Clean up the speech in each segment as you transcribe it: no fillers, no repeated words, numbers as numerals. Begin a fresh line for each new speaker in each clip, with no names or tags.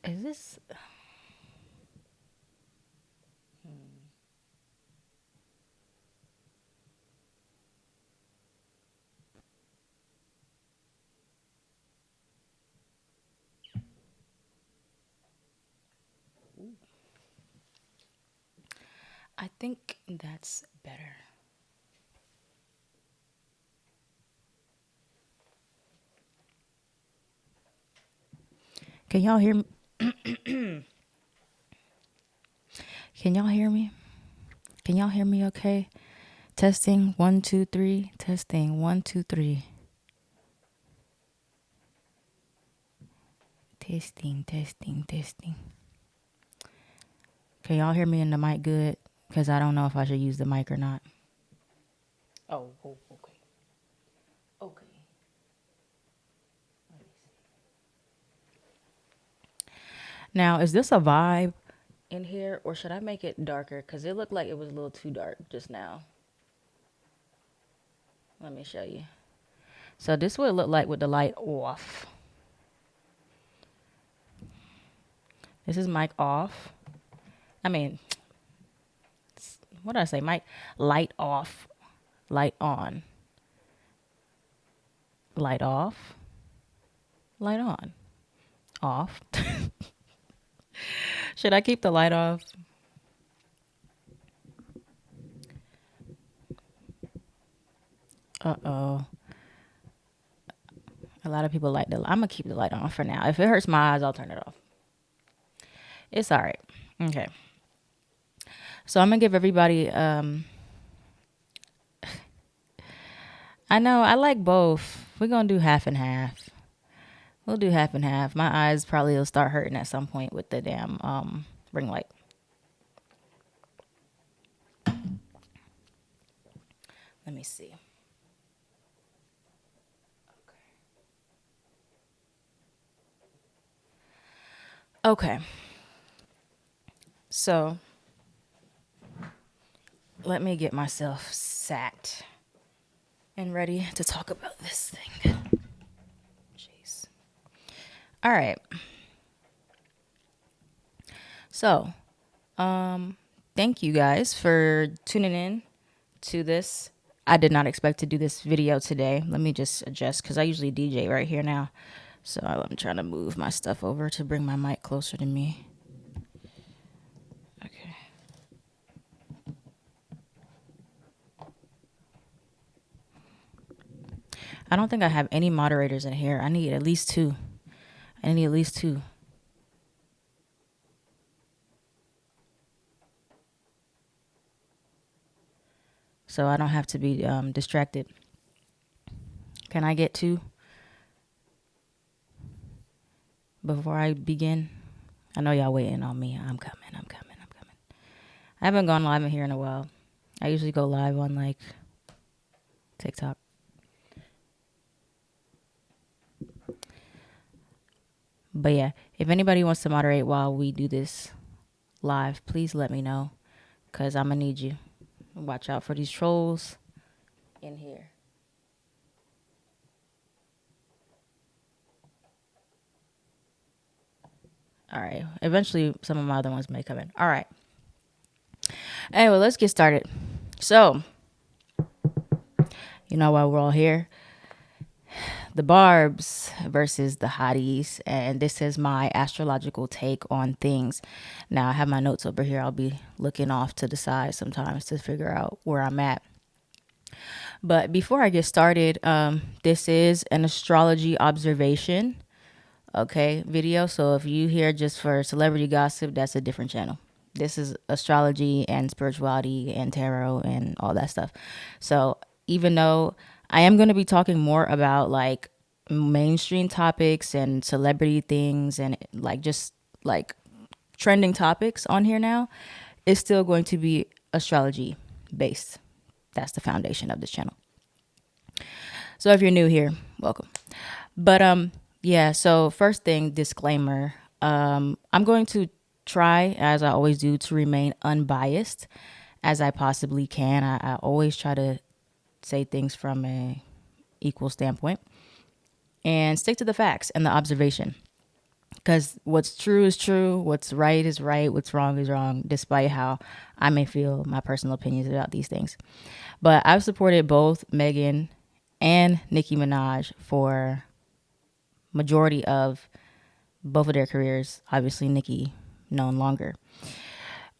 Is this? I think that's better. Can y'all hear me? Can y'all hear me? Can y'all hear me okay? Testing 1 2 3. Testing 1 2 3. Testing, testing, testing. Can y'all hear me in the mic good? Because I don't know if I should use the mic or not. Oh, okay. Okay. Now, is this a vibe in here or should I make it darker? Because it looked like it was a little too dark just now. Let me show you. So this would look like with the light off. This is mic off. I mean, what did I say? Mic light off, light on, light off, light on, off. Should I keep the light off? Uh-oh. A lot of people like the. I'm gonna keep the light on for now. If it hurts my eyes, I'll turn it off. It's all right. Okay. So I'm gonna give everybody. I know I like both. We're gonna do half and half. We'll do half and half. My eyes probably will start hurting at some point with the damn ring light. Let me see. Okay. So let me get myself sat and ready to talk about this thing. Jeez. All right. So, thank you guys for tuning in to this. I did not expect to do this video today. Let me just adjust because I usually DJ right here now. So I'm trying to move my stuff over to bring my mic closer to me. Okay. I don't think I have any moderators in here. I need at least two. I need at least two. So I don't have to be distracted. Can I get two before I begin? I know y'all waiting on me. I'm coming. I haven't gone live in here in a while. I usually go live on like TikTok. But yeah, if anybody wants to moderate while we do this live, please let me know because I'm going to need you. Watch out for these trolls in here. All right. Eventually, some of my other ones may come in. All right. Anyway, let's get started. So, you know why we're all here? The Barbs versus the Hotties. And this is my astrological take on things. Now, I have my notes over here. I'll be looking off to the side sometimes to figure out where I'm at. But before I get started, this is an astrology observation, okay, video. So if you hear just for celebrity gossip, that's a different channel. This is astrology and spirituality and tarot and all that stuff. So even though I am going to be talking more about like mainstream topics and celebrity things and like just like trending topics on here now, it's still going to be astrology based. That's the foundation of this channel. So if you're new here, welcome. But yeah, so first thing, disclaimer. I'm going to try, as I always do, to remain unbiased as I possibly can. I always try to say things from a equal standpoint and stick to the facts and the observation. Because what's true is true, what's right is right, what's wrong is wrong, despite how I may feel my personal opinions about these things. But I've supported both Megan and Nicki Minaj for majority of both of their careers. Obviously, Nicki known longer.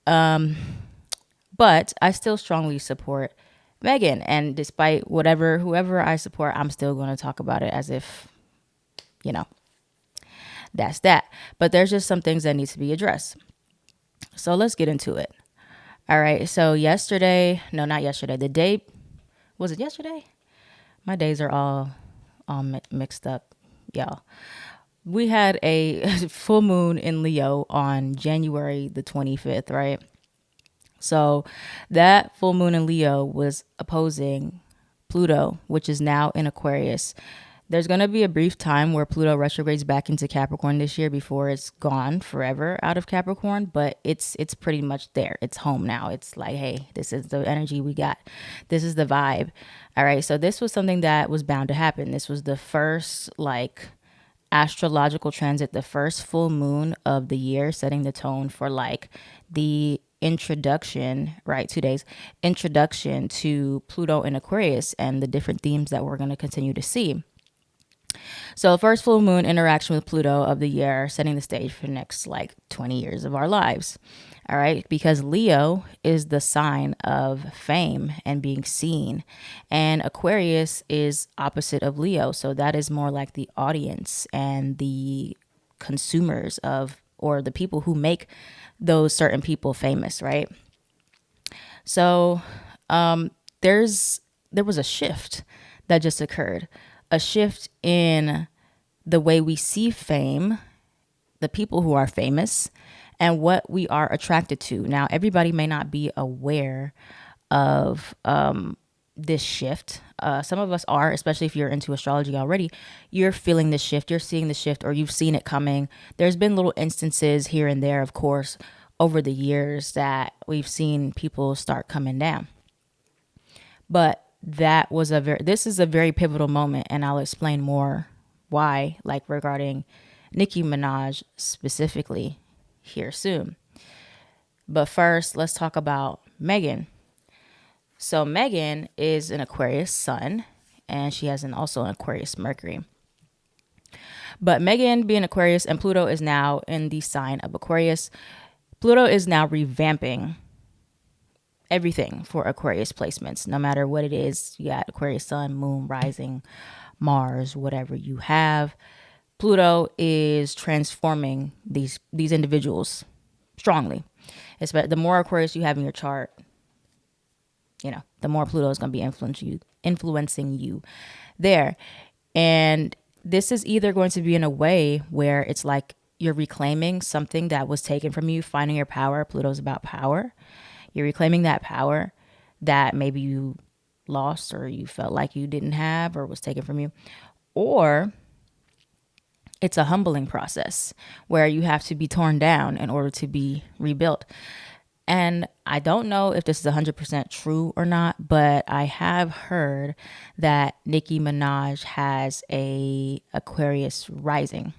But I still strongly support Megan. And despite whoever I support, I'm still going to talk about it as if, you know, that's that. But there's just some things that need to be addressed. So let's get into it. All right. So not yesterday, was it yesterday? My days are all mixed up, y'all. We had a full moon in Leo on January the 25th, right? So that full moon in Leo was opposing Pluto, which is now in Aquarius. There's going to be a brief time where Pluto retrogrades back into Capricorn this year before it's gone forever out of Capricorn, but it's pretty much there. It's home now. It's like, hey, this is the energy we got. This is the vibe. All right. So this was something that was bound to happen. This was the first astrological transit, the first full moon of the year, setting the tone for the introduction, right? 2 days introduction to Pluto in Aquarius and the different themes that we're going to continue to see. So first full moon interaction with Pluto of the year, setting the stage for the next 20 years of our lives. All right. Because Leo is the sign of fame and being seen. And Aquarius is opposite of Leo. So that is more like the audience and the consumers or the people who make those certain people famous. Right. So there was a shift that just occurred, a shift in the way we see fame, the people who are famous, and what we are attracted to. Now, everybody may not be aware of this shift. Some of us are, especially if you're into astrology already. You're feeling this shift, you're seeing the shift, or you've seen it coming. There's been little instances here and there, of course, over the years that we've seen people start coming down. But this is a very pivotal moment, and I'll explain more why, regarding Nicki Minaj specifically here soon. But first, let's talk about Megan. So Megan is an Aquarius sun, and she has also an Aquarius Mercury. But Megan being Aquarius, and Pluto is now in the sign of Aquarius. Pluto is now revamping everything for Aquarius placements, no matter what it is. You got Aquarius sun, moon, rising, Mars, whatever you have. Pluto is transforming these individuals strongly. The more Aquarius you have in your chart, the more Pluto is going to be influencing you there. And this is either going to be in a way where it's like you're reclaiming something that was taken from you, finding your power. Pluto's about power. You're reclaiming that power that maybe you lost or you felt like you didn't have or was taken from you. Or it's a humbling process where you have to be torn down in order to be rebuilt. And I don't know if this is 100% true or not, but I have heard that Nicki Minaj has a Aquarius rising.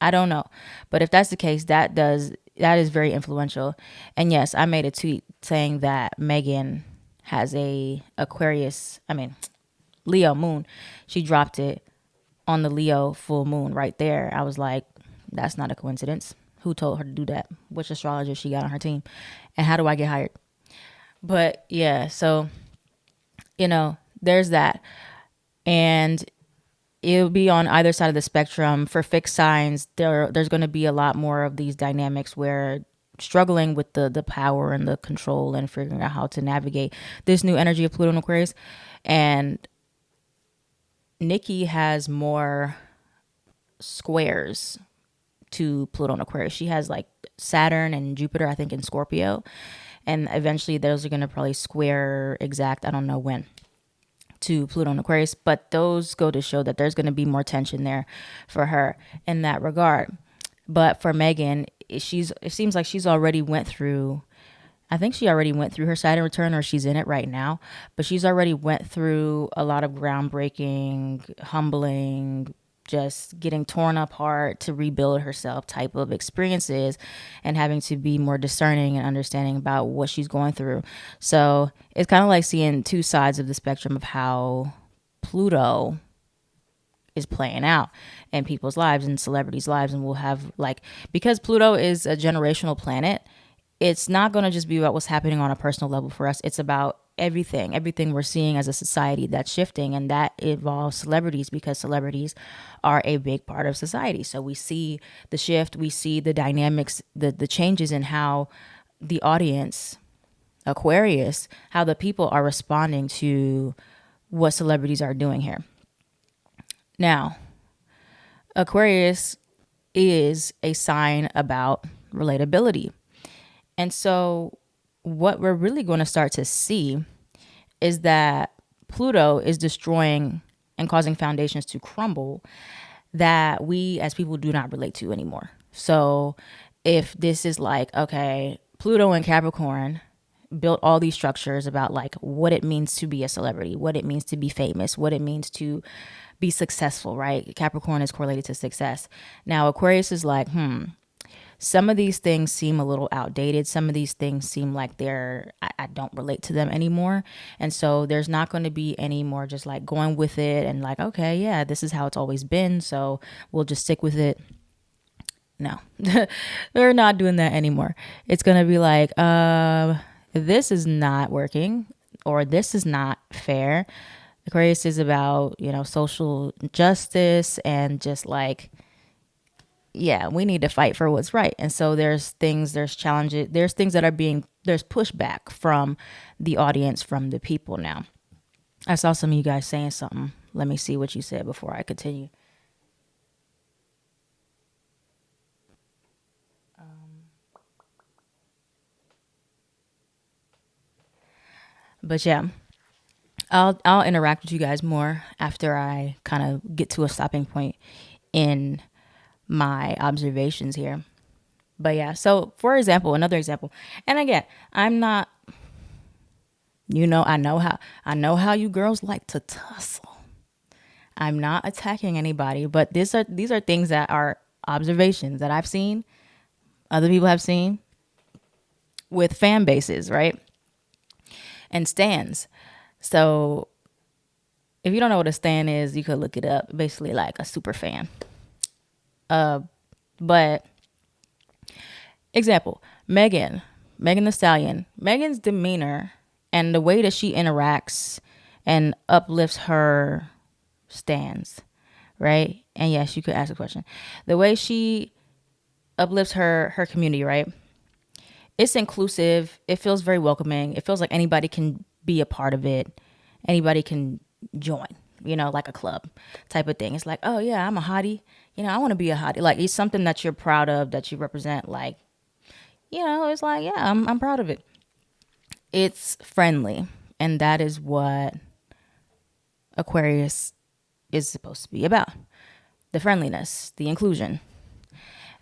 I don't know. But if that's the case, that is very influential. And yes, I made a tweet saying that Megan has a Leo moon. She dropped it on the Leo full moon right there. I was like, that's not a coincidence. Who told her to do that? Which astrologer she got on her team? And how do I get hired? But yeah, so, there's that. And it'll be on either side of the spectrum. For fixed signs, there's going to be a lot more of these dynamics where struggling with the power and the control and figuring out how to navigate this new energy of Pluto and Aquarius. And Nicki has more squares to Pluto and Aquarius. She has Saturn and Jupiter, I think, in Scorpio. And eventually those are going to probably square exact, I don't know when, to Pluto and Aquarius. But those go to show that there's going to be more tension there for her in that regard. But for Megan, it seems like she's already went through, I think she already went through her Saturn return, or she's in it right now. But she's already went through a lot of groundbreaking, humbling just getting torn apart to rebuild herself type of experiences, and having to be more discerning and understanding about what she's going through. So it's kind of like seeing two sides of the spectrum of how Pluto is playing out in people's lives and celebrities' lives. And we'll have, like, because Pluto is a generational planet, it's not going to just be about what's happening on a personal level for us. It's about everything we're seeing as a society that's shifting, and that involves celebrities, because celebrities are a big part of society. So we see the shift, we see the dynamics, the changes in how the audience, Aquarius, how the people are responding to what celebrities are doing here. Now, Aquarius is a sign about relatability. And so what we're really going to start to see is that Pluto is destroying and causing foundations to crumble that we as people do not relate to anymore. So if this is like, okay, Pluto and Capricorn built all these structures about like what it means to be a celebrity, what it means to be famous, what it means to be successful, right? Capricorn is correlated to success. Now Aquarius is like, some of these things seem a little outdated. Some of these things seem like I don't relate to them anymore. And so there's not going to be any more just like going with it and like, okay, yeah, this is how it's always been, so we'll just stick with it. No, they're not doing that anymore. It's going to be like, this is not working, or this is not fair. Aquarius is about, social justice and just like, yeah, we need to fight for what's right. And so there's challenges, there's things that there's pushback from the audience, from the people now. I saw some of you guys saying something. Let me see what you said before I continue. But yeah, I'll interact with you guys more after I kind of get to a stopping point in my observations here. But yeah, so for example, another example, and again, I'm not, I know how you girls like to tussle. I'm not attacking anybody, but these are things that are observations that I've seen, other people have seen with fan bases, right? And stands. So if you don't know what a stan is, you could look it up. Basically like a super fan. But example, Megan Thee Stallion. Megan's demeanor and the way that she interacts and uplifts her stands, right? And yes, you could ask a question. The way she uplifts her community, right? It's inclusive. It feels very welcoming. It feels like anybody can be a part of it. Anybody can join, like a club type of thing. It's like, oh yeah, I'm a hottie. I want to be a hottie. Like, it's something that you're proud of, that you represent. Like, it's like, yeah, I'm proud of it. It's friendly. And that is what Aquarius is supposed to be about. The friendliness, the inclusion.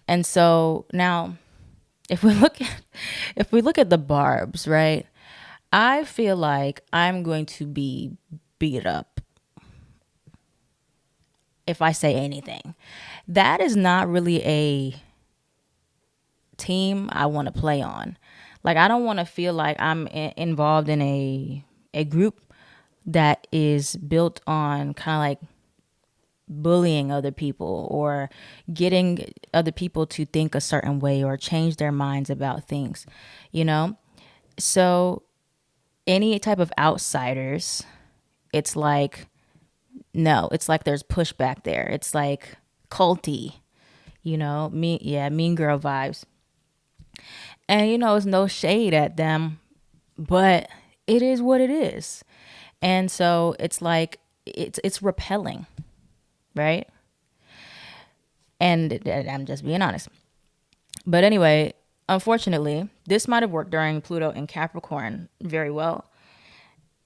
And so now if we look at the barbs, right? I feel like I'm going to be beat up if I say anything. That is not really a team I want to play on. Like, I don't want to feel like I'm involved in a group that is built on kind of like bullying other people or getting other people to think a certain way or change their minds about things, So any type of outsiders, it's like, no, it's like there's pushback there. It's like culty, mean girl vibes. And, it's no shade at them, but it is what it is. And so it's like, it's repelling, right? And I'm just being honest. But anyway, unfortunately, this might have worked during Pluto in Capricorn very well.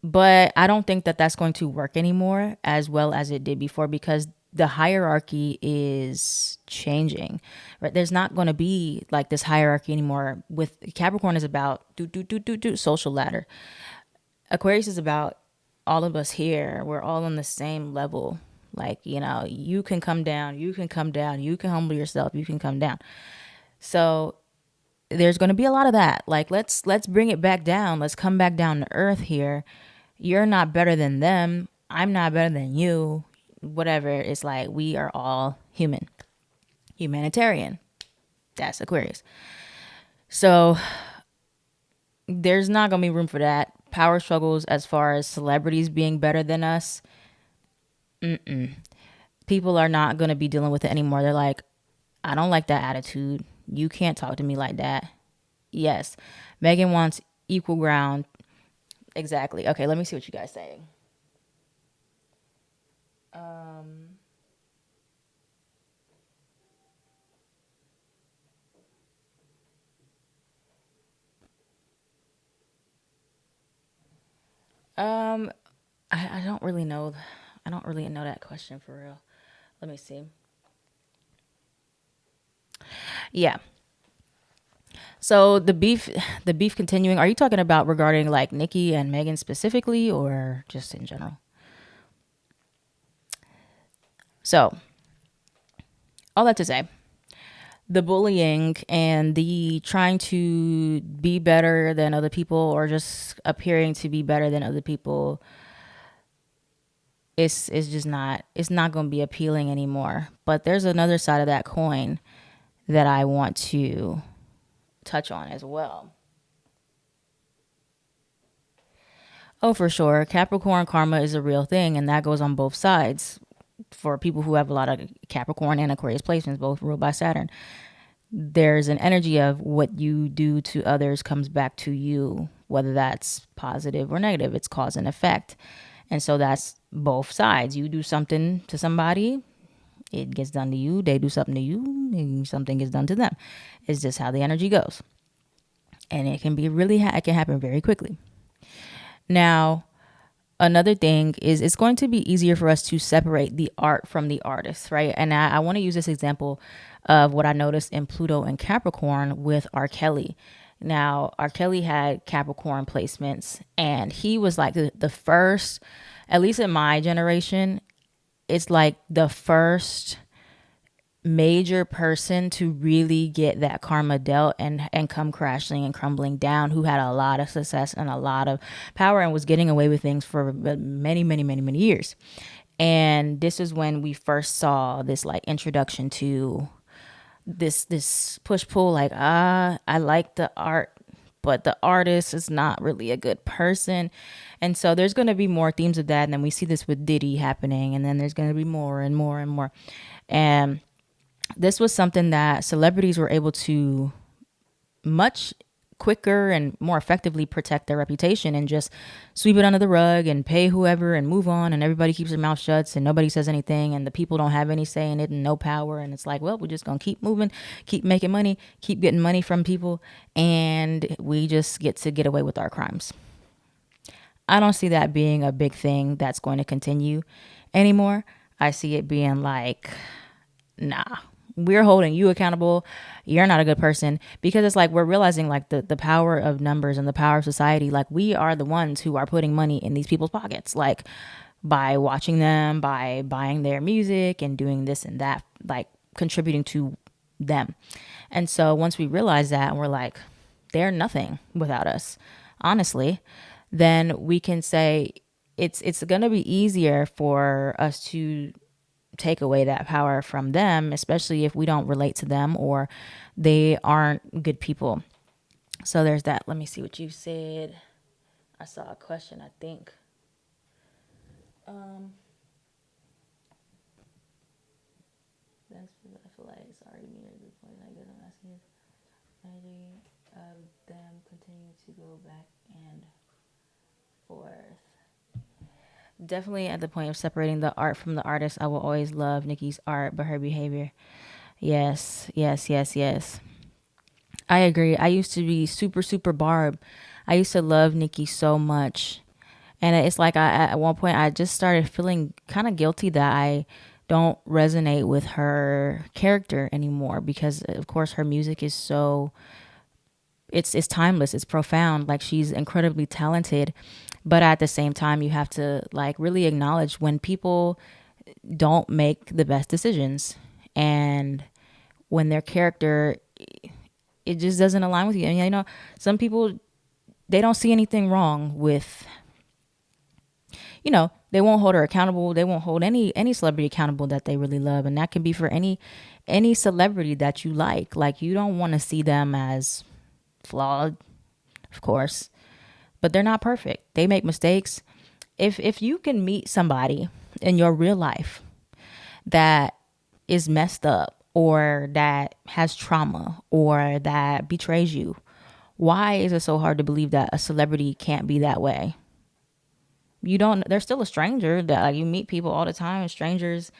But I don't think that that's going to work anymore as well as it did before, because the hierarchy is changing, right? There's not going to be like this hierarchy anymore. With Capricorn is about social ladder. Aquarius is about all of us here. We're all on the same level. Like, you can come down, you can come down, you can humble yourself, you can come down. So there's going to be a lot of that. Like, let's bring it back down. Let's come back down to earth here. You're not better than them. I'm not better than you. Whatever. It's like we are all human, humanitarian. That's Aquarius. So there's not going to be room for that. Power struggles as far as celebrities being better than us. People are not going to be dealing with it anymore. They're like, I don't like that attitude. You can't talk to me like that. Yes. Megan wants equal ground. Exactly. Okay, let me see what you guys saying. Um, I don't really know. I don't really know that question for real. Let me see. Yeah. So the beef continuing. Are you talking about regarding like Nicki and Megan specifically, or just in general? So all that to say, the bullying and the trying to be better than other people, or just appearing to be better than other people, it's just not, it's not going to be appealing anymore. But there's another side of that coin that I want to touch on as well. Oh, for sure. Capricorn karma is a real thing, and that goes on both sides. For people who have a lot of Capricorn and Aquarius placements, both ruled by Saturn, there's an energy of what you do to others comes back to you, whether that's positive or negative. It's cause and effect. And so that's both sides. You do something to somebody, it gets done to you. They do something to you, and something gets done to them. It's just how the energy goes. And it can be it can happen very quickly. Now, another thing is it's going to be easier for us to separate the art from the artist, right? And I want to use this example of what I noticed in Pluto and Capricorn with R. Kelly. Now, R. Kelly had Capricorn placements, and he was like the first, at least in my generation, it's like the first major person to really get that karma dealt and come crashing and crumbling down, who had a lot of success and a lot of power and was getting away with things for many years. And this is when we first saw this like introduction to this push pull, like, I like the art, but the artist is not really a good person. And so there's going to be more themes of that, and then we see this with Diddy happening, and then there's going to be more and more and more. And this was something that celebrities were able to much quicker and more effectively protect their reputation and just sweep it under the rug and pay whoever and move on, and everybody keeps their mouth shut and nobody says anything, and the people don't have any say in it and no power, and it's like, well, we're just gonna keep moving, keep making money, keep getting money from people, and we just get to get away with our crimes. I don't see that being a big thing that's going to continue anymore. I see it being like, nah, we're holding you accountable. You're not a good person, because it's like we're realizing like the power of numbers and the power of society. Like, we are the ones who are putting money in these people's pockets, like by watching them, by buying their music and doing this and that, like contributing to them. And so once we realize that and we're like, they're nothing without us, honestly, then we can say it's going to be easier for us to take away that power from them, especially if we don't relate to them or they aren't good people. So there's that. Let me see what you said. I saw a question, I think. That's what I feel like it's already near the point. I guess I'm asking energy of them continue to go back and forth. Definitely at the point of separating the art from the artist. I will always love Nicki's art, but her behavior. Yes, yes, yes, yes. I agree. I used to be super Barb. I used to love Nicki so much. And it's like at one point I just started feeling kind of guilty that I don't resonate with her character anymore, because of course her music is so, it's timeless, it's profound, like she's incredibly talented. But at the same time, you have to like really acknowledge when people don't make the best decisions. And when their character, it just doesn't align with you. And, some people, they don't see anything wrong with, they won't hold her accountable. They won't hold any celebrity accountable that they really love. And that can be for any celebrity that you like. Like, you don't want to see them as flawed, of course, but they're not perfect. They make mistakes. If you can meet somebody in your real life that is messed up, or that has trauma, or that betrays you, why is it so hard to believe that a celebrity can't be that way? They're still a stranger. That, like, you meet people all the time, strangers,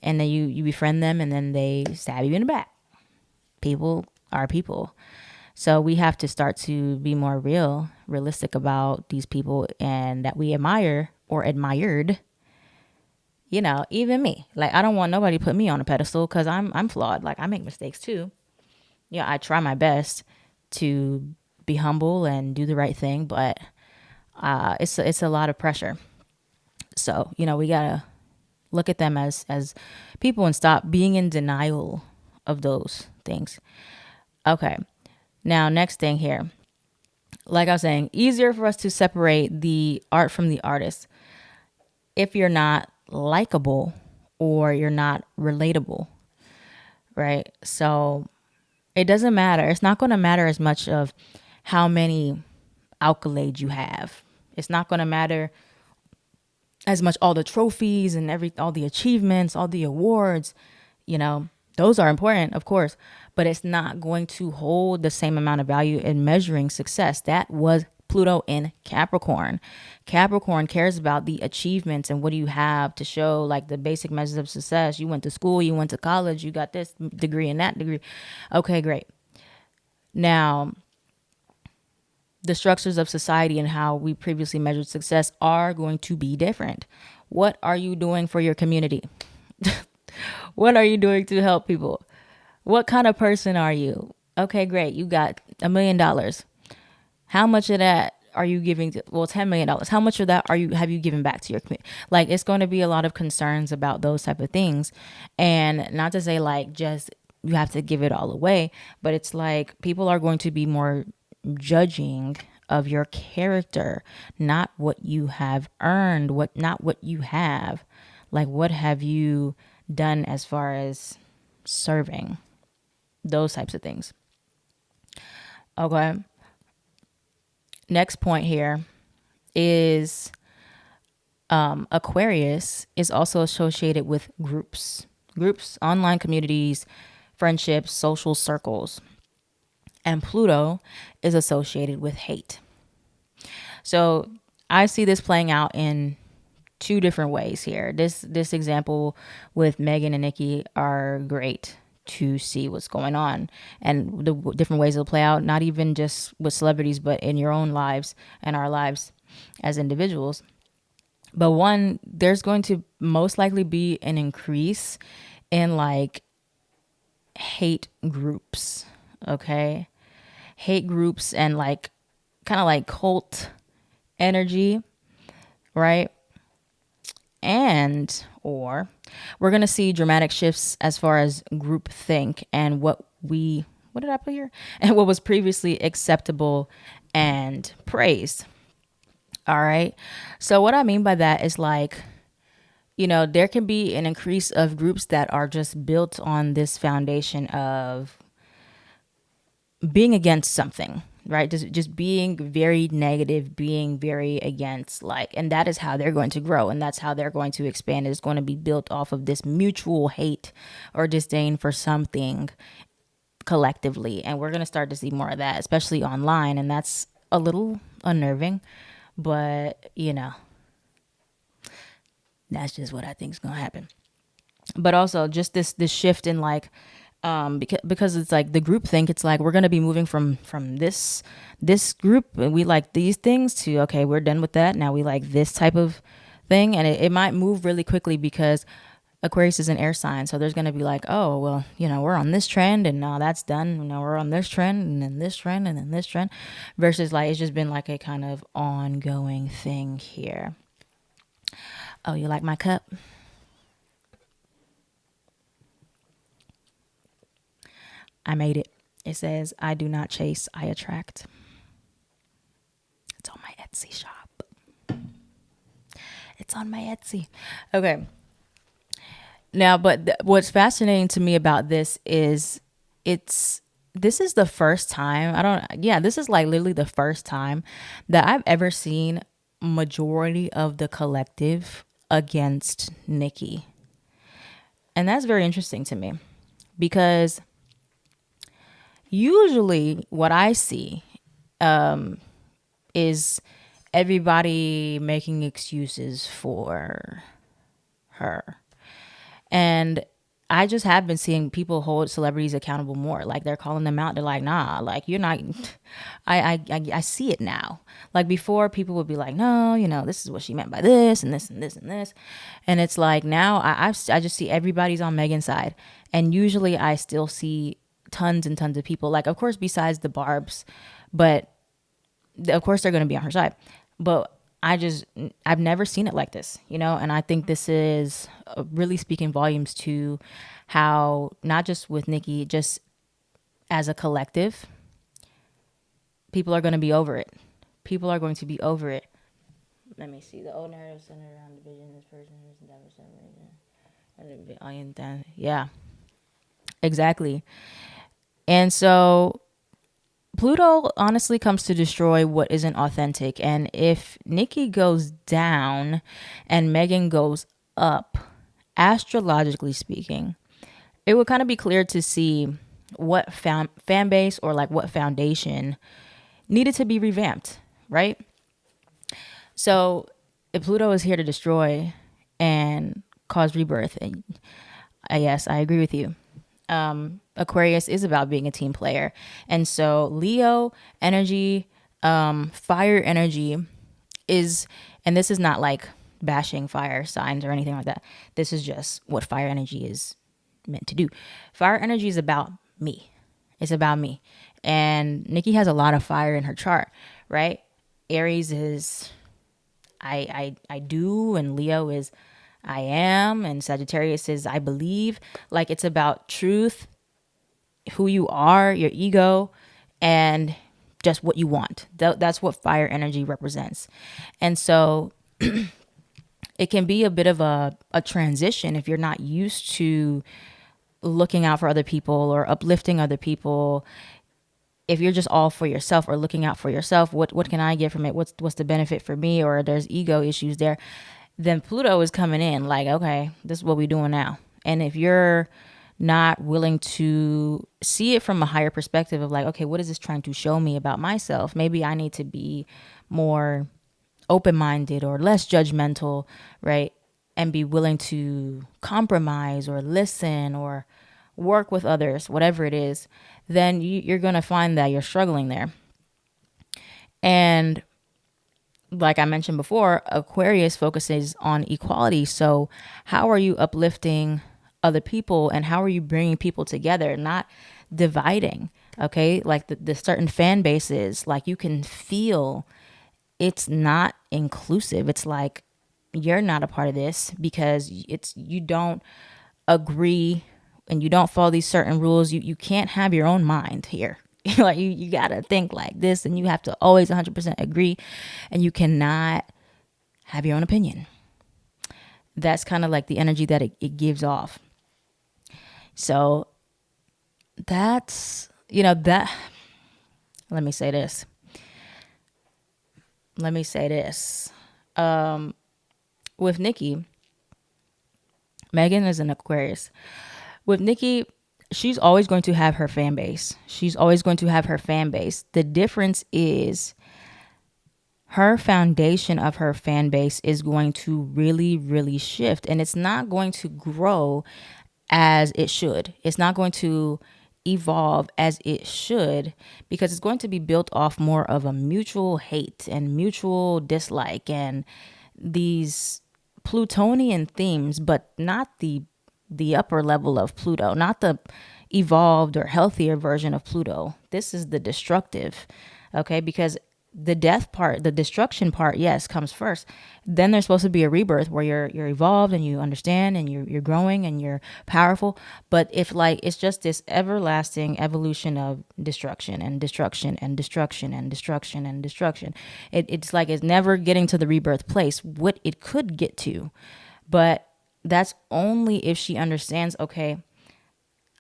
and then you befriend them, and then they stab you in the back. People are people. So we have to start to be more realistic about these people, and that we admire or admired. Even me. Like, I don't want nobody to put me on a pedestal, because I'm flawed. Like, I make mistakes too. I try my best to be humble and do the right thing, but it's a lot of pressure. So, we gotta look at them as people and stop being in denial of those things. Okay. Now, next thing here. Like I was saying, easier for us to separate the art from the artist if you're not likable or you're not relatable, right? So it doesn't matter. It's not going to matter as much of how many accolades you have. It's not going to matter as much all the trophies and all the achievements, all the awards. Those are important, of course, but it's not going to hold the same amount of value in measuring success. That was Pluto in Capricorn. Capricorn cares about the achievements and what do you have to show, like the basic measures of success. You went to school, you went to college, you got this degree and that degree. Okay, great. Now, the structures of society and how we previously measured success are going to be different. What are you doing for your community? What are you doing to help people? What kind of person are you? Okay, great. You got $1 million. How much of that are you giving to, well, $10 million. How much of that have you given back to your community? Like, it's going to be a lot of concerns about those type of things. And not to say like just you have to give it all away, but it's like people are going to be more judging of your character, not what you have earned, not what you have. Like, what have you done as far as serving? Those types of things. Okay. Next point here is Aquarius is also associated with groups, online communities, friendships, social circles. And Pluto is associated with hate. So I see this playing out in two different ways here. This example with Megan and Nicki are great to see what's going on and the different ways it'll play out, not even just with celebrities, but in your own lives and our lives as individuals. But one, there's going to most likely be an increase in like hate groups, okay? Hate groups and like kind of like cult energy, right? And or we're going to see dramatic shifts as far as group think and what did I put here? And what was previously acceptable and praised. All right. So what I mean by that is like, there can be an increase of groups that are just built on this foundation of being against something, right? Just being very negative, being very against, like, and that is how they're going to grow, and that's how they're going to expand. It's going to be built off of this mutual hate or disdain for something collectively, and we're going to start to see more of that, especially online, and that's a little unnerving, but that's just what I think is going to happen. But also just this shift in like because it's like the group think, it's like we're going to be moving from this group and we like these things to, okay, we're done with that, now we like this type of thing, and it might move really quickly because Aquarius is an air sign, so there's going to be like, oh well, we're on this trend and now that's done, now we're on this trend and then this trend and then this trend, versus like it's just been like a kind of ongoing thing here. Oh, you like my cup? I made it. It says, I do not chase, I attract. It's on my Etsy shop. It's on my Etsy. Okay. Now, but what's fascinating to me about this is this is the first time, this is like literally the first time that I've ever seen majority of the collective against Nicki. And that's very interesting to me because usually what I see is everybody making excuses for her. And I just have been seeing people hold celebrities accountable more. Like they're calling them out. They're like, nah, like you're not. I see it now. Like before, people would be like, no, this is what she meant by this and this and this and this, and it's like now I just see everybody's on Megan's side, and usually I still see tons and tons of people. Like of course, besides the Barbs, but of course they're going to be on her side, but I've never seen it like this, and I think this is really speaking volumes to how not just with Nicki, just as a collective, people are going to be over it. People are going to be over it. Let me see. The old narrative centered around division. This person is yeah, exactly. And so Pluto honestly comes to destroy what isn't authentic. And if Nicki goes down and Megan goes up, astrologically speaking, it would kind of be clear to see what fan base or like what foundation needed to be revamped, right? So if Pluto is here to destroy and cause rebirth, and yes, I agree with you. Aquarius is about being a team player. And so Leo energy, fire energy is, and this is not like bashing fire signs or anything like that. This is just what fire energy is meant to do. Fire energy is about me. It's about me. And Nicki has a lot of fire in her chart, right? Aries is I do, and Leo is I am, and Sagittarius is I believe. Like it's about truth, who you are, your ego, and just what you want. That's what fire energy represents. And so it can be a bit of a transition if you're not used to looking out for other people or uplifting other people. If you're just all for yourself or looking out for yourself, what can I get from it? What's the benefit for me? Or there's ego issues there. Then Pluto is coming in like, okay, this is what we're doing now. And if you're not willing to see it from a higher perspective of like, okay, what is this trying to show me about myself? Maybe I need to be more open-minded or less judgmental, right? And be willing to compromise or listen or work with others, whatever it is, then you're going to find that you're struggling there. And like I mentioned before, Aquarius focuses on equality. So how are you uplifting other people and how are you bringing people together, not dividing? Okay. Like the certain fan bases, like you can feel it's not inclusive. It's like you're not a part of this because you don't agree and you don't follow these certain rules. You can't have your own mind here. Like you gotta think like this, and you have to always 100% agree, and you cannot have your own opinion. That's kind of like the energy that it gives off. So that's that. Let me say this. With Nicki, Megan is an Aquarius. With Nicki, she's always going to have her fan base. The difference is her foundation of her fan base is going to really, really shift. And it's not going to grow as it should. It's not going to evolve as it should because it's going to be built off more of a mutual hate and mutual dislike and these Plutonian themes, but not the upper level of Pluto, not the evolved or healthier version of Pluto. This is the destructive, okay? Because the death part, the destruction part, yes, comes first. Then there's supposed to be a rebirth where you're evolved and you understand and you're growing and you're powerful. But if like it's just this everlasting evolution of destruction and destruction and destruction and destruction and destruction, it's like it's never getting to the rebirth place, what it could get to. But that's only if she understands, okay,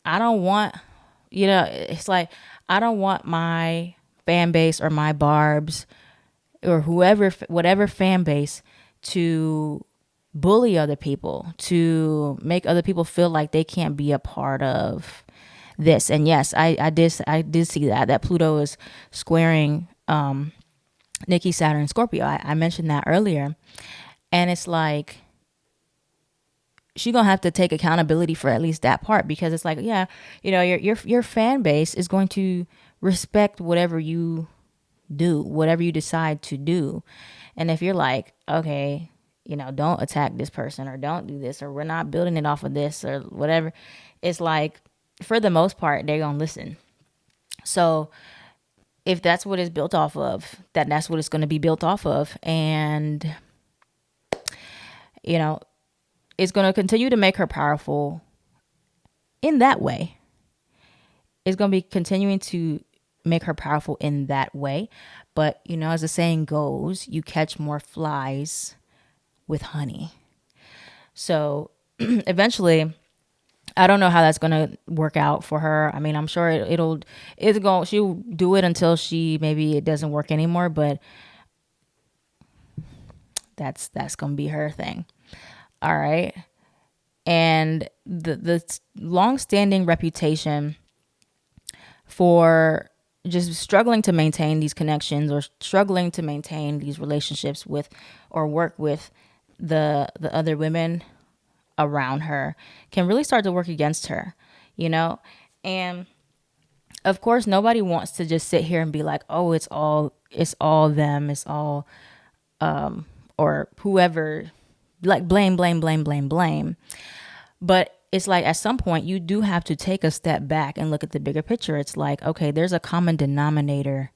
I don't want, it's like, I don't want my fan base or my barbs or whoever, whatever fan base to bully other people, to make other people feel like they can't be a part of this. And yes, I did see that Pluto is squaring Nicki, Saturn, Scorpio. I mentioned that earlier. And it's like, she gonna have to take accountability for at least that part, because it's like, yeah, your fan base is going to respect whatever you do, whatever you decide to do. And if you're like, okay, don't attack this person or don't do this or we're not building it off of this or whatever, it's like, for the most part, they're gonna listen. So if that's what it's built off of, that's what it's going to be built off of. And you know it's going to continue to make her powerful in that way. It's going to be continuing to make her powerful in that way. But, as the saying goes, you catch more flies with honey. So eventually, I don't know how that's going to work out for her. I mean, I'm sure she'll do it until maybe it doesn't work anymore, but that's going to be her thing. All right. And the long-standing reputation for just struggling to maintain these connections or struggling to maintain these relationships with or work with the other women around her can really start to work against her, and of course nobody wants to just sit here and be like, oh, it's all them, it's all or whoever, like blame. But it's like at some point you do have to take a step back and look at the bigger picture. It's like, okay, there's a common denominator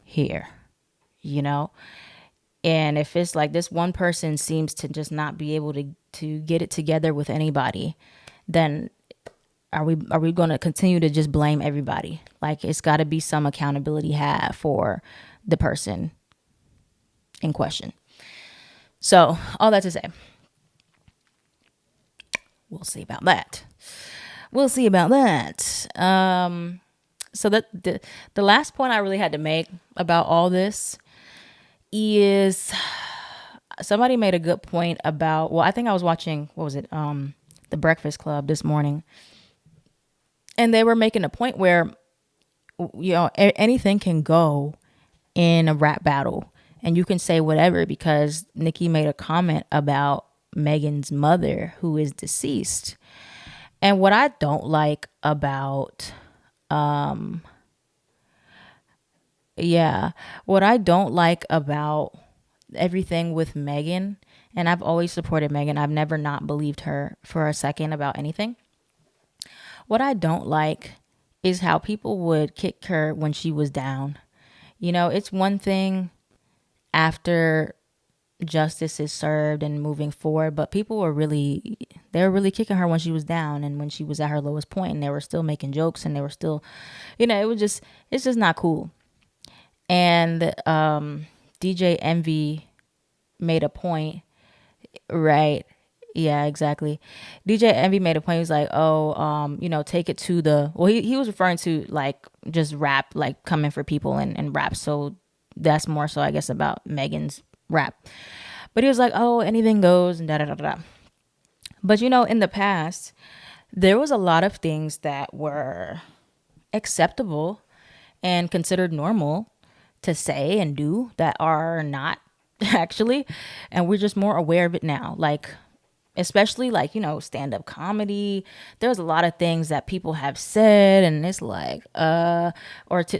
here, and if it's like this one person seems to just not be able to get it together with anybody, then are we going to continue to just blame everybody? Like, it's got to be some accountability had for the person in question. So all that to say, we'll see about that. So that the last point I really had to make about all this is, somebody made a good point about, well, I think I was watching, what was it? The Breakfast Club this morning. And they were making a point where, anything can go in a rap battle and you can say whatever, because Nicki made a comment about Megan's mother, who is deceased. And what I don't like about, what I don't like about everything with Megan, and I've always supported Megan, I've never not believed her for a second about anything. What I don't like is how people would kick her when she was down. It's one thing after justice is served and moving forward, but people were really kicking her when she was down and when she was at her lowest point, and they were still making jokes, and they were still, it's just not cool. And DJ Envy made a point, right? Yeah, exactly. DJ Envy made a point. He was like, oh, take it to he was referring to like just rap, like coming for people and rap. So that's more so, I guess, about Megan's rap. But he was like, oh, anything goes and da da da da. But in the past, there was a lot of things that were acceptable and considered normal to say and do that are not actually, and we're just more aware of it now. Like, especially like, stand-up comedy. There's a lot of things that people have said, and it's like, or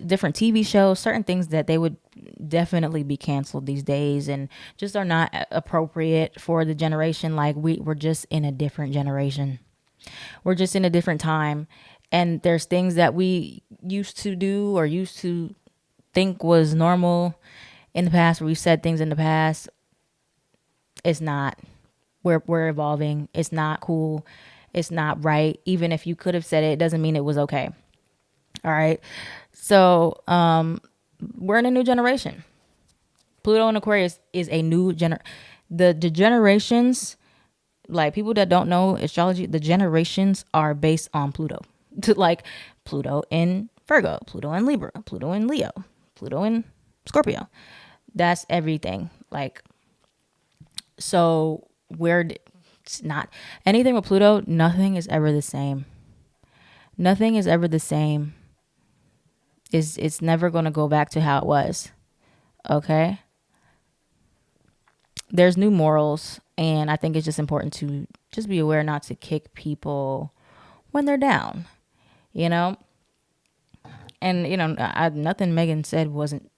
different TV shows, certain things that they would definitely be canceled these days and just are not appropriate for the generation. Like, we're just in a different generation. We're just in a different time. And there's things that we used to do or used to think was normal in the past, where we've said things in the past, it's not. We're evolving. It's not cool. It's not right. Even if you could have said it, it doesn't mean it was okay. All right. So we're in a new generation. Pluto and Aquarius is a new the generations, like people that don't know astrology, the generations are based on Pluto. Like Pluto in Virgo, Pluto in Libra, Pluto in Leo, Pluto in Scorpio. That's everything. Like, so it's not anything with Pluto, nothing is ever the same. Nothing is ever the same. It's never going to go back to how it was. Okay? There's new morals, and I think it's just important to just be aware not to kick people when they're down, you know? And, nothing Megan said wasn't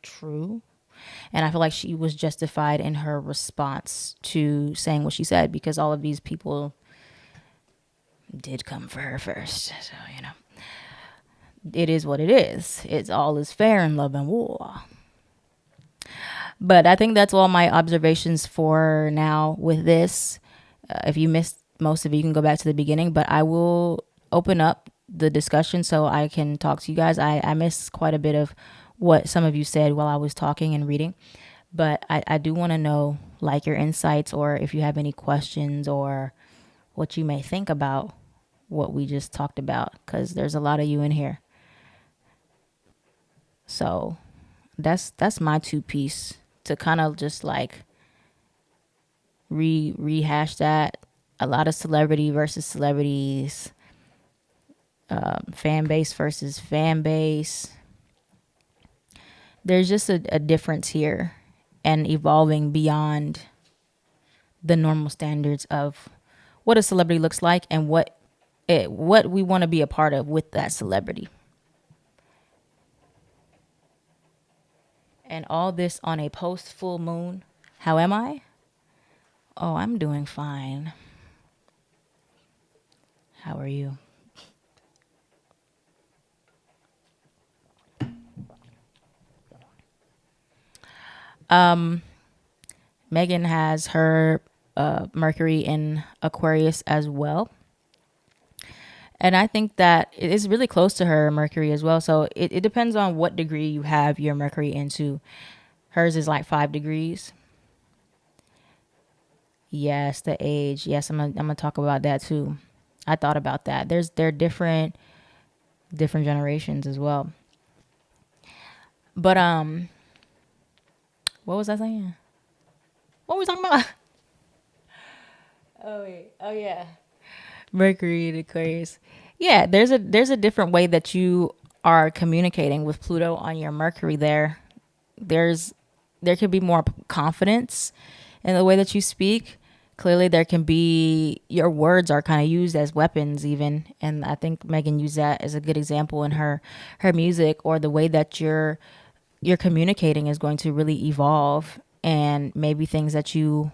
true. And I feel like she was justified in her response to saying what she said, because all of these people did come for her first. So, it is what it is. It's all is fair in love and war. But I think that's all my observations for now with this. If you missed most of it, you can go back to the beginning, but I will open up the discussion so I can talk to you guys. I missed quite a bit of what some of you said while I was talking and reading, but I do want to know, like, your insights, or if you have any questions or what you may think about what we just talked about, because there's a lot of you in here. So that's my two piece to kind of just like rehash that. A lot of celebrity versus celebrities, fan base versus fan base. There's just a difference here, and evolving beyond the normal standards of what a celebrity looks like and what we want to be a part of with that celebrity. And all this on a post full moon. How am I? Oh, I'm doing fine. How are you? Megan has her Mercury in Aquarius as well. And I think that it is really close to her Mercury as well. So it depends on what degree you have your Mercury into. Hers is like 5 degrees. Yes, the age. Yes, I'm gonna talk about that too. I thought about that. There are different generations as well. But what was I saying? What were we talking about? Oh wait. Oh yeah. Mercury and Aquarius. Yeah, there's a different way that you are communicating with Pluto on your Mercury there. There could be more confidence in the way that you speak. Clearly there can be, your words are kind of used as weapons even, and I think Megan used that as a good example in her music, or the way that you're communicating is going to really evolve, and maybe things that you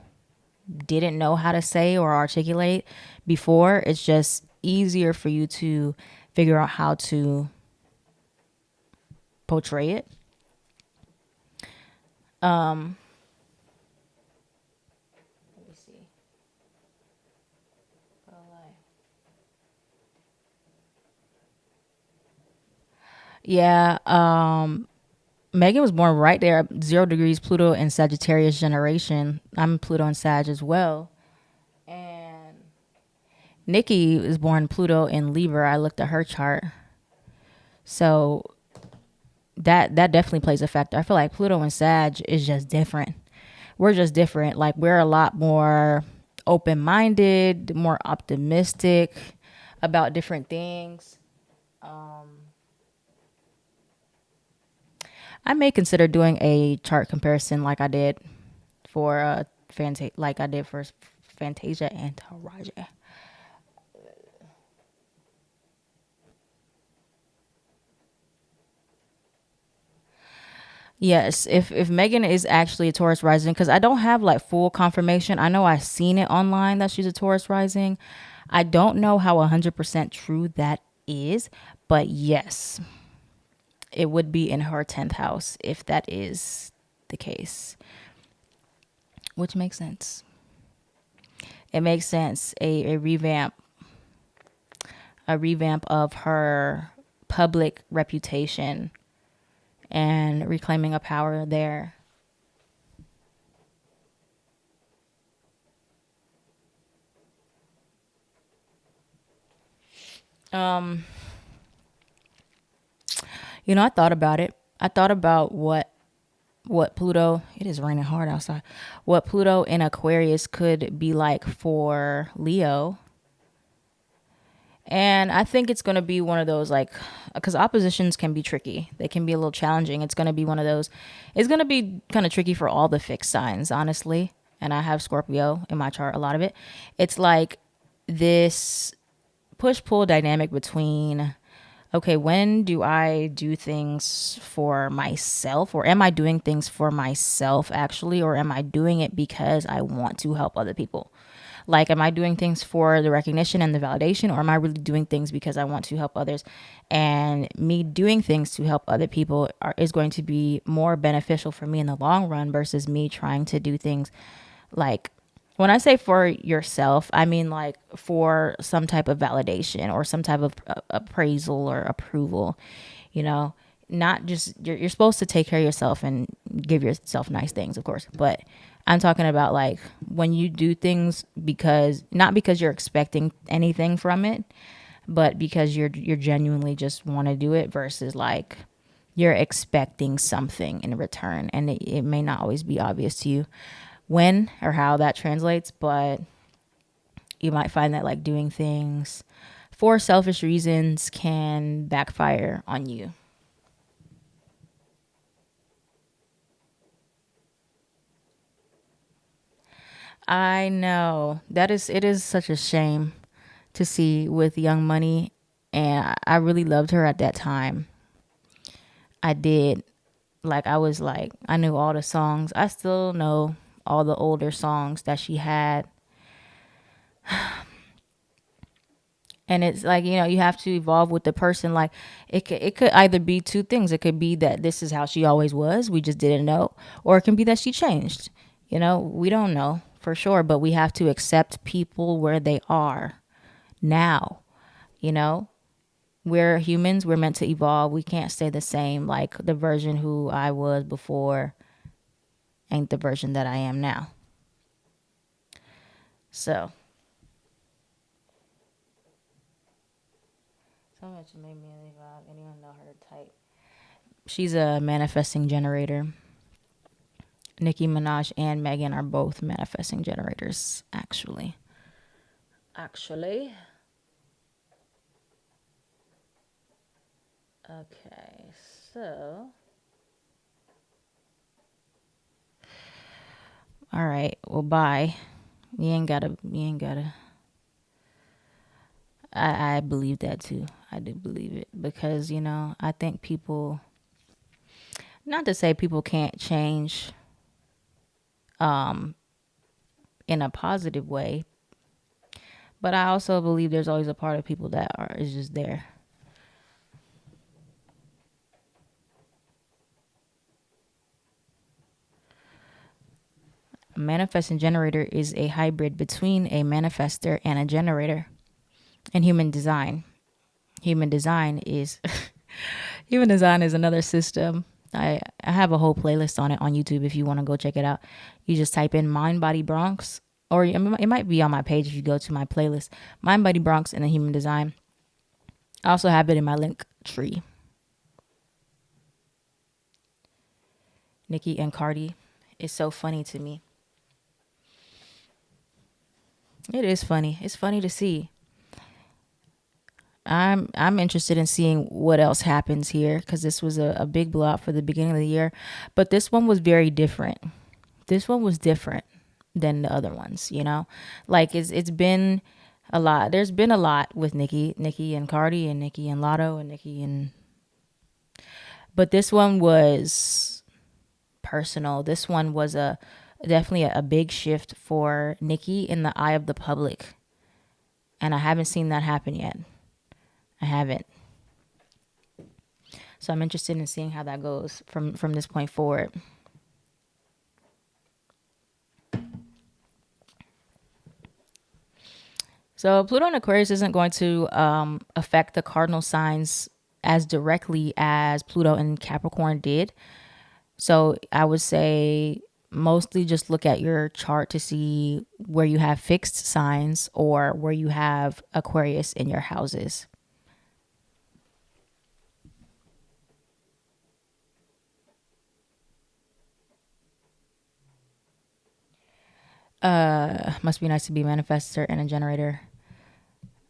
didn't know how to say or articulate before, it's just easier for you to figure out how to portray it. Let me see. Yeah, Megan was born right there, 0 degrees Pluto and Sagittarius generation. I'm Pluto and Sag as well. And Nicki is born Pluto in Libra. I looked at her chart. So that definitely plays a factor. I feel like Pluto and Sag is just different. We're just different. Like, we're a lot more open-minded, more optimistic about different things. I may consider doing a chart comparison like I did for Fantasia and Taraja. Yes, if Megan is actually a Taurus rising, because I don't have like full confirmation. I know I've seen it online that she's a Taurus rising. I don't know how 100% true that is, but yes, it would be in her 10th house if that is the case, which makes sense. It makes sense. A revamp of her public reputation and reclaiming a power there. Um, I thought about it. I thought about what Pluto, it is raining hard outside. What Pluto in Aquarius could be like for Leo. And I think it's going to be one of those, like, because oppositions can be tricky. They can be a little challenging. It's going to be one of those, it's going to be kind of tricky for all the fixed signs, honestly. And I have Scorpio in my chart, a lot of it. It's like this push pull dynamic between, okay, when do I do things for myself, or am I doing things for myself actually, or am I doing it because I want to help other people? Like, am I doing things for the recognition and the validation, or am I really doing things because I want to help others? And me doing things to help other people is going to be more beneficial for me in the long run versus me trying to do things like, when I say for yourself, I mean like for some type of validation or some type of appraisal or approval, you know, not just, you're supposed to take care of yourself and give yourself nice things, of course. But I'm talking about like when you do things because, not because you're expecting anything from it, but because you're genuinely just want to do it versus like you're expecting something in return. And it may not always be obvious to you when or how that translates, but you might find that like doing things for selfish reasons can backfire on you. I know it is such a shame to see with Young Money, and I really loved her at that time. I did. Like, I was like, I knew all the songs. I still know all the older songs that she had. And it's like, you have to evolve with the person. Like, it could either be two things. It could be that this is how she always was, we just didn't know, or it can be that she changed. We don't know for sure, but we have to accept people where they are now. you know we're humans, we're meant to evolve, we can't stay the same. Like, the version who I was before ain't the version that I am now. So much made me leave out. Anyone know her type? She's a manifesting generator. Nicki Minaj and Megan are both manifesting generators, actually. Actually. Okay, so. All right, well, bye. You ain't gotta. I believe that too. I do believe it because, I think people, not to say people can't change in a positive way, but I also believe there's always a part of people that is just there. A manifesting generator is a hybrid between a manifester and a generator. In human design, human design is human design is another system. I have a whole playlist on it on YouTube if you want to go check it out. You just type in Mind Body Bronx, or it might be on my page if you go to my playlist, Mind Body Bronx and the Human Design. I also have it in my link tree. Nicki and Cardi is so funny to me. It is funny. It's funny to see. I'm interested in seeing what else happens here because this was a big blowout for the beginning of the year, but this one was very different. This one was different than the other ones. Like, it's been a lot. There's been a lot with Nicki and Cardi, and Nicki and Lotto, and but this one was personal. This one was definitely a big shift for Nicki in the eye of the public, and I haven't seen that happen yet. I haven't. So I'm interested in seeing how that goes from this point forward. So Pluto in Aquarius isn't going to affect the cardinal signs as directly as Pluto in Capricorn did. So I would say mostly just look at your chart to see where you have fixed signs or where you have Aquarius in your houses. Must be nice to be a manifester and a generator.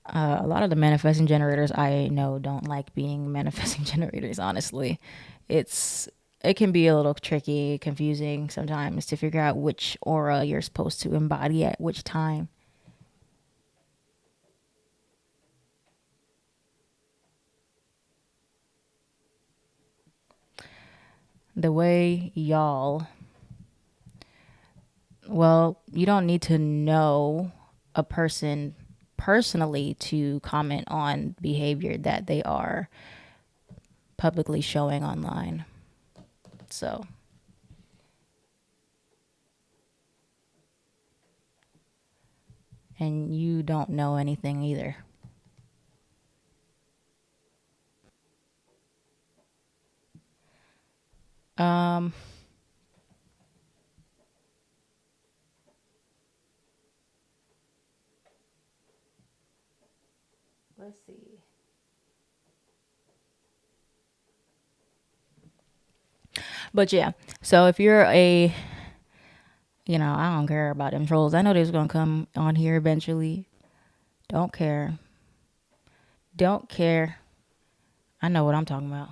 A lot of the manifesting generators I know don't like being manifesting generators, honestly. It's it can be a little tricky, confusing sometimes to figure out which aura you're supposed to embody at which time. The way y'all, well, you don't need to know a person personally to comment on behavior that they are publicly showing online. So, and you don't know anything either. Um, let's see. But yeah, so if you're a, I don't care about them trolls. I know they're gonna come on here eventually. Don't care. Don't care. I know what I'm talking about.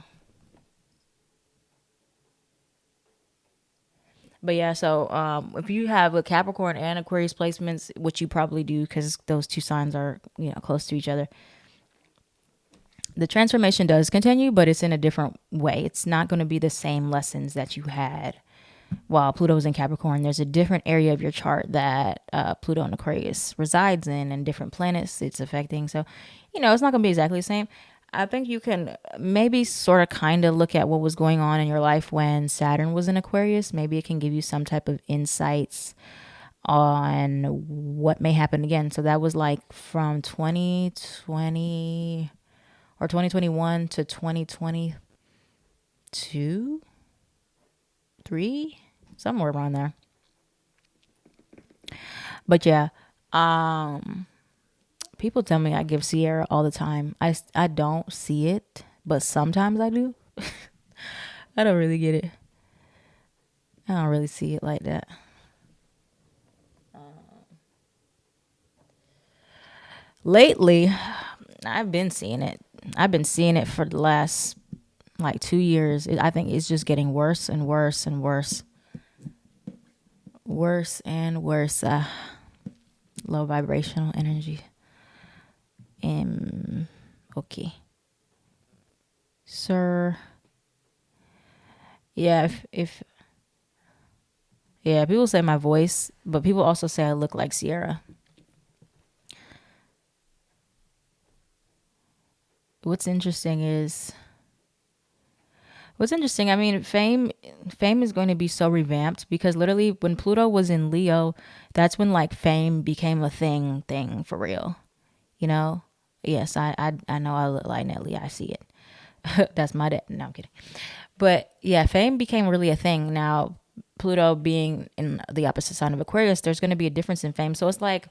But yeah, so if you have a Capricorn and Aquarius placements, which you probably do because those two signs are close to each other, the transformation does continue, but it's in a different way. It's not going to be the same lessons that you had while Pluto is in Capricorn. There's a different area of your chart that Pluto and Aquarius resides in, and different planets it's affecting. So, it's not going to be exactly the same. I think you can maybe sort of kind of look at what was going on in your life when Saturn was in Aquarius. Maybe it can give you some type of insights on what may happen again. So that was like from 2020 or 2021 to 2022, 3, somewhere around there. But yeah, people tell me I give Sierra all the time. I don't see it, but sometimes I do. I don't really get it. I don't really see it like that. Lately, I've been seeing it. I've been seeing it for the last like 2 years. I think it's just getting worse and worse and worse. Worse and worse. Low vibrational energy. Okay. Sir. Yeah, if yeah, people say my voice, but people also say I look like Sierra. What's interesting is What's interesting, I mean, fame is going to be so revamped because literally when Pluto was in Leo, that's when like fame became a thing for real. You know? Yes, I know I look like Nelly. I see it. That's my dad. No, I'm kidding. But yeah, fame became really a thing. Now, Pluto being in the opposite sign of Aquarius, there's going to be a difference in fame. So it's like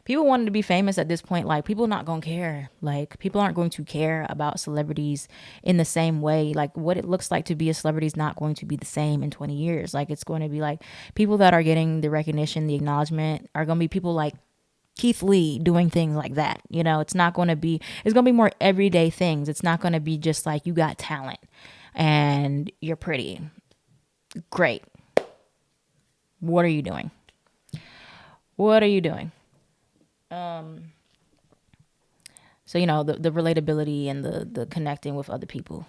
people wanted to be famous at this point. Like people not going to care. Like people aren't going to care about celebrities in the same way. Like what it looks like to be a celebrity is not going to be the same in 20 years. Like it's going to be like people that are getting the recognition, the acknowledgement are going to be people like Keith Lee doing things like that. It's not going to be, it's going to be more everyday things. It's not going to be just like you got talent and you're pretty. Great. What are you doing? What are you doing? So, the relatability and the connecting with other people.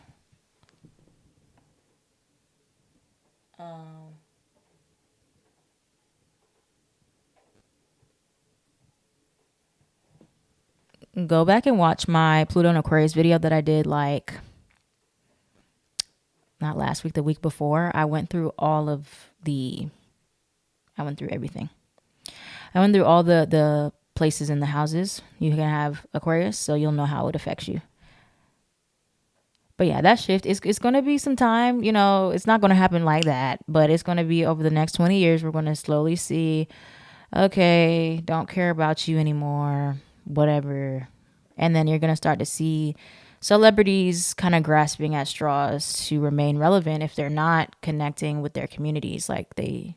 Go back and watch my Pluto and Aquarius video that I did like not last week, the week before, I went through I went through everything. I went through all the places in the houses you can have Aquarius, so you'll know how it affects you. But yeah, that shift it's going to be some time. It's not going to happen like that, but it's going to be over the next 20 years. We're going to slowly see, okay, don't care about you anymore, whatever. And then you're going to start to see celebrities kind of grasping at straws to remain relevant if they're not connecting with their communities the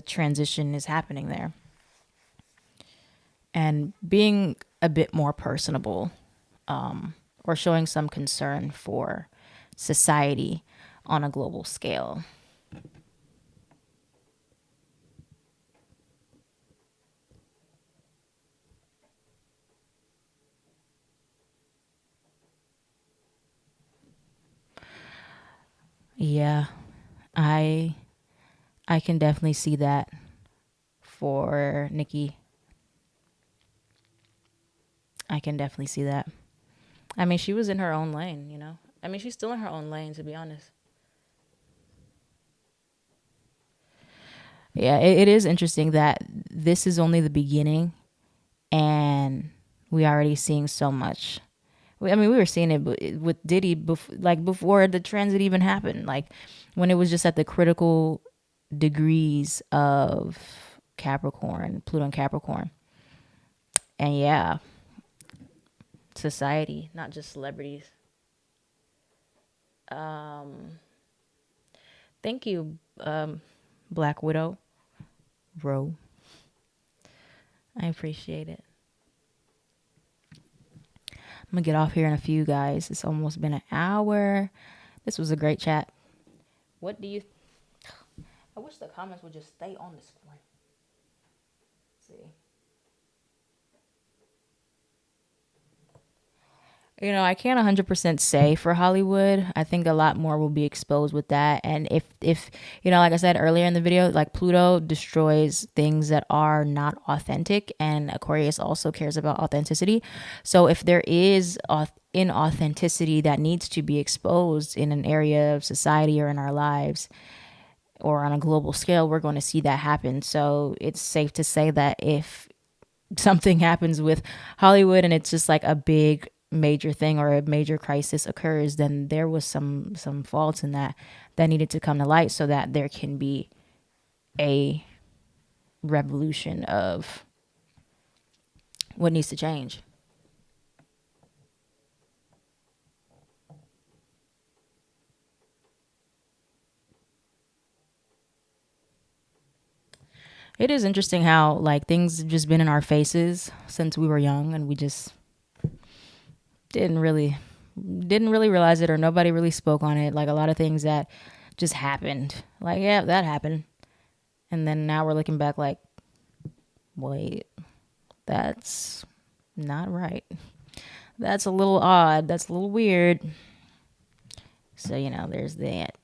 transition is happening there. And being a bit more personable, or showing some concern for society on a global scale. Yeah, I I can definitely see that for Nicki. I can definitely see that. I mean, she was in her own lane. I mean, she's still in her own lane, to be honest. Yeah, it is interesting that this is only the beginning and we already seeing so much. I mean, we were seeing it with Diddy before the transit even happened, like when it was just at the critical degrees of Capricorn, Pluto and Capricorn. And yeah, society, not just celebrities. Thank you, Black Widow, Ro. I appreciate it. I'm gonna get off here in a few, guys. It's almost been an hour. This was a great chat. What do you? I wish the comments would just stay on the screen. Let's see. I can't 100% say for Hollywood. I think a lot more will be exposed with that. And if like I said earlier in the video, like Pluto destroys things that are not authentic, and Aquarius also cares about authenticity. So if there is inauthenticity that needs to be exposed in an area of society or in our lives or on a global scale, we're going to see that happen. So it's safe to say that if something happens with Hollywood and it's just like a big major thing or a major crisis occurs, then there was some faults in that needed to come to light so that there can be a revolution of what needs to change. It is interesting how like things have just been in our faces since we were young and we just didn't really realize it, or nobody really spoke on it. Like a lot of things that just happened. Like, yeah, that happened. And then now we're looking back like, wait, that's not right. That's a little odd. That's a little weird. So, there's that.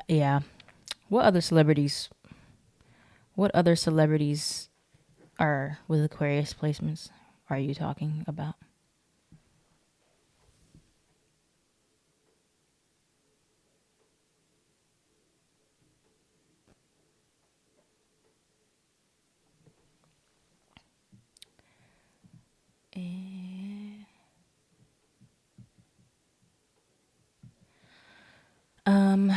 Yeah. What other celebrities? What other celebrities are with Aquarius placements are you talking about? Um.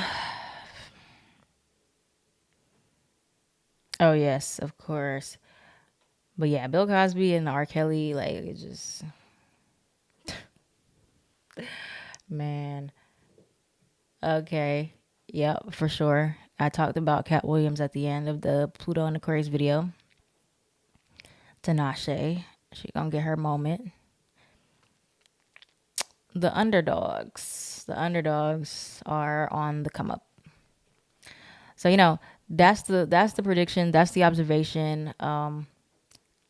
Oh yes, of course. But yeah, Bill Cosby and R. Kelly, like it just man. Okay. Yep, for sure. I talked about Cat Williams at the end of the Pluto and Aquarius video. Tinashe. She gonna get her moment. The underdogs. The underdogs are on the come up. So that's the prediction. That's the observation. I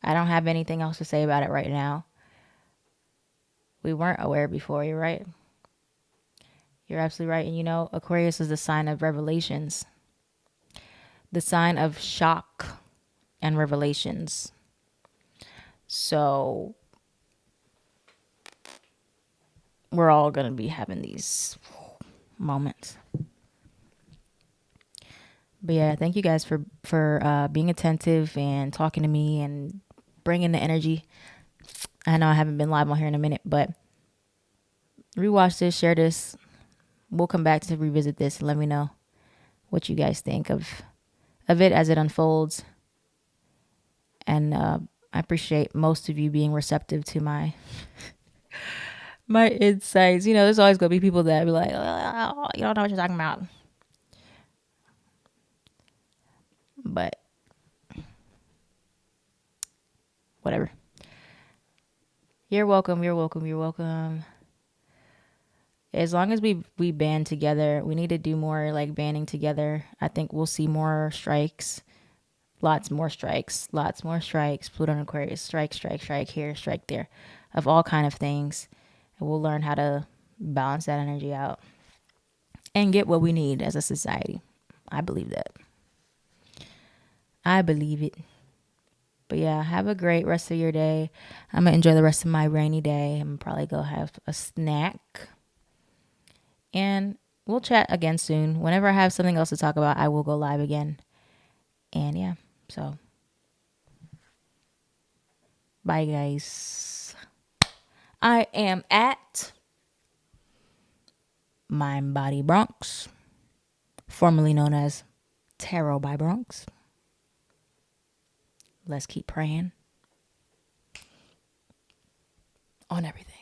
don't have anything else to say about it right now. We weren't aware before. You're right. You're absolutely right. And Aquarius is the sign of revelations. the sign of shock and revelations. So we're all going to be having these moments. But yeah, thank you guys for being attentive and talking to me and bringing the energy. I know I haven't been live on here in a minute, but rewatch this, share this. We'll come back to revisit this and let me know what you guys think of it as it unfolds. And I appreciate most of you being receptive to my my insights. You know, there's always gonna be people that be like, oh, you don't know what you're talking about. But whatever. You're welcome. You're welcome. You're welcome. As long as we band together, we need to do more like banding together. I think we'll see more strikes, lots more strikes. Pluto and Aquarius, strike here, strike there, of all kind of things, and we'll learn how to balance that energy out and get what we need as a society. I believe that. I believe it. But yeah, have a great rest of your day. I'm going to enjoy the rest of my rainy day. I'm probably going to have a snack. And we'll chat again soon. Whenever I have something else to talk about, I will go live again. And yeah, so bye, guys. I am at Mind Body Bronx, formerly known as Tarot by Bronx. Let's keep praying on everything.